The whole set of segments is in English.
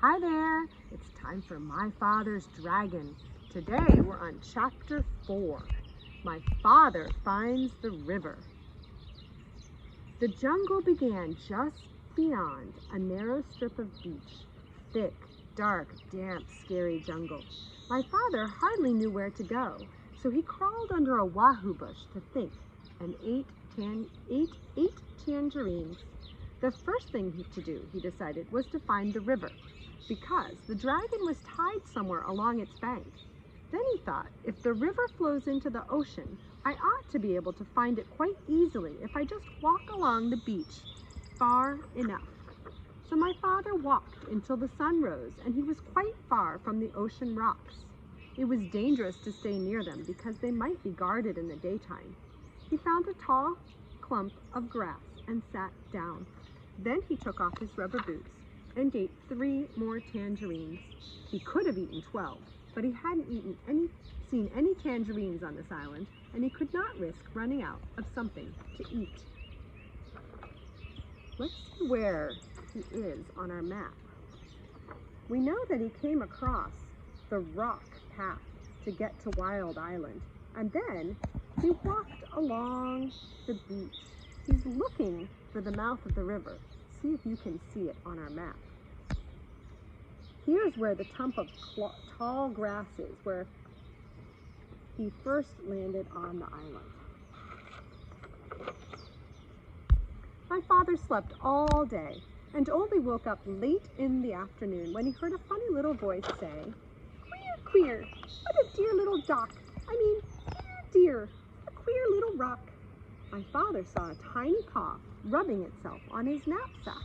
Hi there, it's time for My Father's Dragon. Today we're on chapter 4. My father finds the river. The jungle began just beyond a narrow strip of beach. Thick, dark, damp, scary jungle. My father hardly knew where to go, so he crawled under a wahoo bush to think and ate tangerines. The first thing to do, he decided, was to find the river, because the dragon was tied somewhere along its bank. Then he thought, if the river flows into the ocean, I ought to be able to find it quite easily if I just walk along the beach far enough. So my father walked until the sun rose, and he was quite far from the ocean rocks. It was dangerous to stay near them because they might be guarded in the daytime. He found a tall clump of grass and sat down. Then he took off his rubber boots and ate 3 more tangerines. He could have eaten 12, but he hadn't seen any tangerines on this island, and he could not risk running out of something to eat. Let's see where he is on our map. We know that he came across the rock path to get to Wild Island, and then he walked along the beach. He's looking for the mouth of the river. See if you can see it on our map. Here's where the clump of tall grass is, where he first landed on the island. My father slept all day and only woke up late in the afternoon when he heard a funny little voice say, "Queer, queer, what a dear little dock. Dear, a queer little rock." My father saw a tiny paw rubbing itself on his knapsack.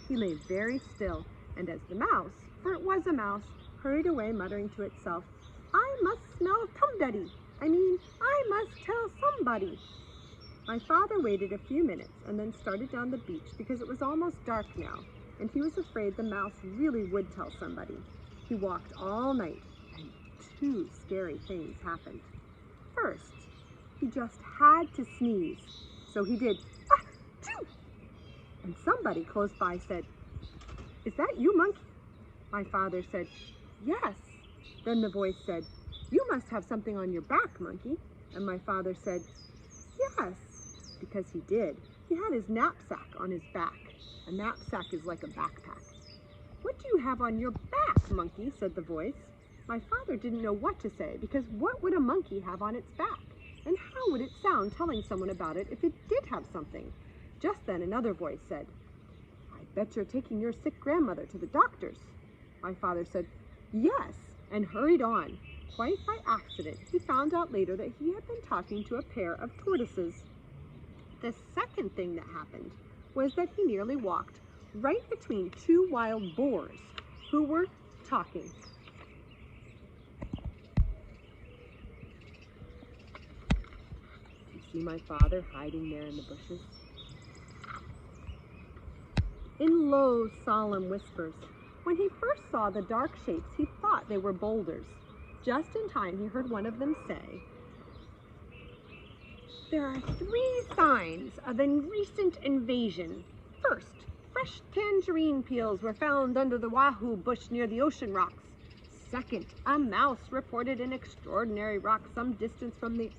He lay very still, and as the mouse, for it was a mouse, hurried away muttering to itself, "I must smell tumduddy. I must tell somebody." My father waited a few minutes and then started down the beach because it was almost dark now, and he was afraid the mouse really would tell somebody. He walked all night, and 2 scary things happened. First, he just had to sneeze, so he did, "Achoo!" And somebody close by said, "Is that you, monkey?" My father said, "Yes." Then the voice said, "You must have something on your back, monkey." And my father said, "Yes," because he did. He had his knapsack on his back. A knapsack is like a backpack. "What do you have on your back, monkey?" said the voice. My father didn't know what to say, because what would a monkey have on its back? And how would it sound telling someone about it if it did have something? Just then another voice said, "I bet you're taking your sick grandmother to the doctor's." My father said, "Yes," and hurried on. Quite by accident, he found out later that he had been talking to a pair of tortoises. The second thing that happened was that he nearly walked right between 2 wild boars who were talking. Do you see my father hiding there in the bushes? In low, solemn whispers. When he first saw the dark shapes, he thought they were boulders. Just in time, he heard one of them say, "There are 3 signs of a recent invasion. First, fresh tangerine peels were found under the wahoo bush near the ocean rocks. Second, a mouse reported an extraordinary rock some distance from the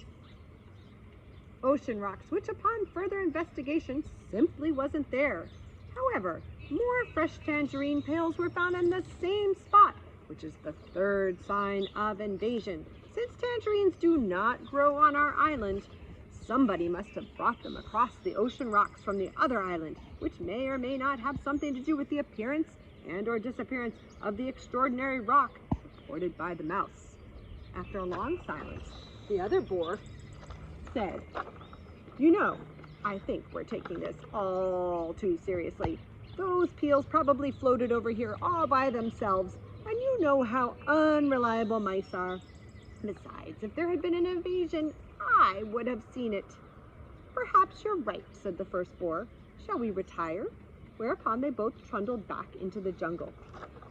ocean rocks, which upon further investigation simply wasn't there. However, more fresh tangerine peels were found in the same spot, which is the 3rd sign of invasion. Since tangerines do not grow on our island, somebody must have brought them across the ocean rocks from the other island, which may or may not have something to do with the appearance and or disappearance of the extraordinary rock reported by the mouse." After a long silence, the other boar said, "You know, I think we're taking this all too seriously. Those peels probably floated over here all by themselves, and you know how unreliable mice are. Besides, if there had been an invasion, I would have seen it." "Perhaps you're right," said the first boar. "Shall we retire?" Whereupon they both trundled back into the jungle.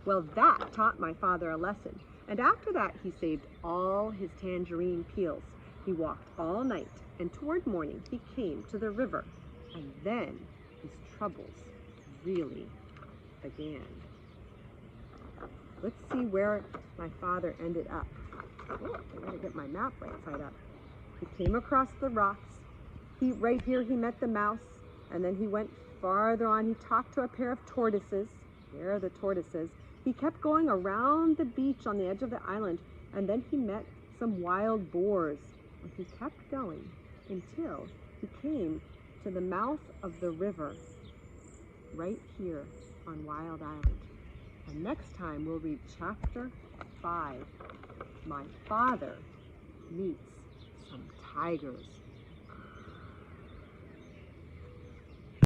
Well, that taught my father a lesson, and after that he saved all his tangerine peels. He walked all night, and toward morning he came to the river, and then his troubles really began. Let's see where my father ended up. Oh, I gotta get my map right side up. He came across the rocks. Right here he met the mouse, and then he went farther on. He talked to a pair of tortoises. There are the tortoises. He kept going around the beach on the edge of the island, and then he met some wild boars. And he kept going until he came to the mouth of the river right here on Wild Island. And next time we'll read chapter 5. My father meets some tigers.